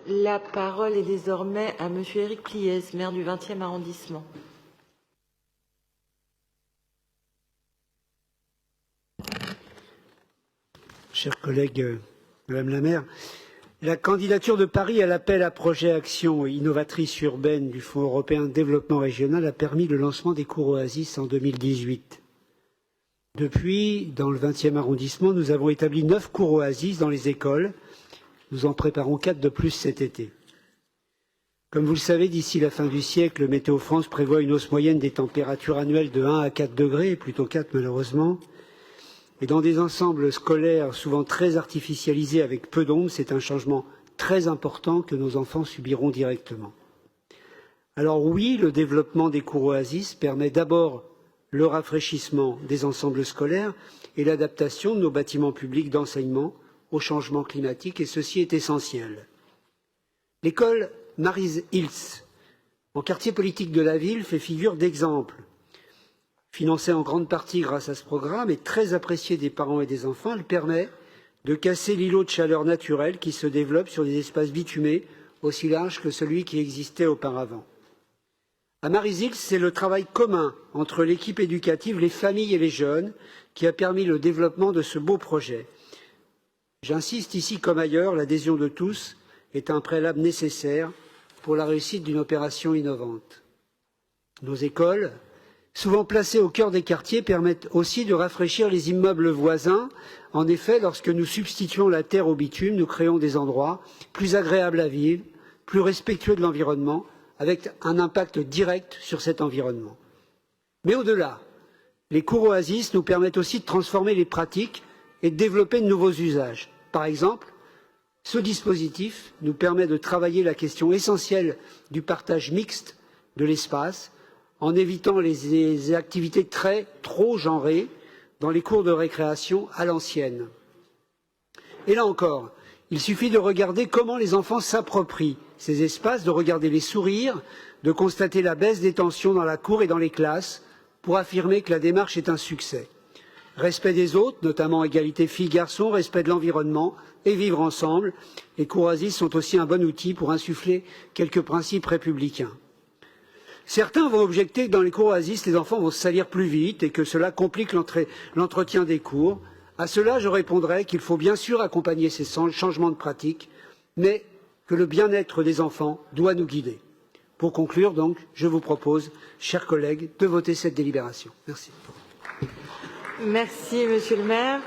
La parole est désormais à Monsieur Éric Pliès, maire du 20e arrondissement. Chers collègues, Madame la maire, la candidature de Paris à l'appel à projet Action innovatrice urbaine du Fonds européen de développement régional a permis le lancement des cours Oasis en 2018. Depuis, dans le 20e arrondissement, nous avons établi 9 cours Oasis dans les écoles. Nous en préparons 4 de plus cet été. Comme vous le savez, d'ici la fin du siècle, Météo France prévoit une hausse moyenne des températures annuelles de 1 à 4 degrés, plutôt 4 malheureusement. Et dans des ensembles scolaires souvent très artificialisés avec peu d'ombre, c'est un changement très important que nos enfants subiront directement. Alors oui, le développement des cours Oasis permet d'abord le rafraîchissement des ensembles scolaires et l'adaptation de nos bâtiments publics d'enseignement au changement climatique, et ceci est essentiel. L'école Mary's Hills, en quartier politique de la ville, fait figure d'exemple. Financée en grande partie grâce à ce programme et très appréciée des parents et des enfants, elle permet de casser l'îlot de chaleur naturel qui se développe sur des espaces bitumés aussi larges que celui qui existait auparavant. À Mary's Hills, c'est le travail commun entre l'équipe éducative, les familles et les jeunes qui a permis le développement de ce beau projet. J'insiste ici comme ailleurs, l'adhésion de tous est un préalable nécessaire pour la réussite d'une opération innovante. Nos écoles, souvent placées au cœur des quartiers, permettent aussi de rafraîchir les immeubles voisins. En effet, lorsque nous substituons la terre au bitume, nous créons des endroits plus agréables à vivre, plus respectueux de l'environnement, avec un impact direct sur cet environnement. Mais au-delà, les cours Oasis nous permettent aussi de transformer les pratiques et de développer de nouveaux usages. Par exemple, ce dispositif nous permet de travailler la question essentielle du partage mixte de l'espace en évitant les activités trop genrées dans les cours de récréation à l'ancienne. Et là encore, il suffit de regarder comment les enfants s'approprient ces espaces, de regarder les sourires, de constater la baisse des tensions dans la cour et dans les classes pour affirmer que la démarche est un succès. Respect des autres, notamment égalité filles-garçons, respect de l'environnement et vivre ensemble. Les cours Oasis sont aussi un bon outil pour insuffler quelques principes républicains. Certains vont objecter que dans les cours Oasis, les enfants vont se salir plus vite et que cela complique l'entretien des cours. À cela, je répondrai qu'il faut bien sûr accompagner ces changements de pratique, mais que le bien-être des enfants doit nous guider. Pour conclure, donc, je vous propose, chers collègues, de voter cette délibération. Merci. Merci, Monsieur le maire.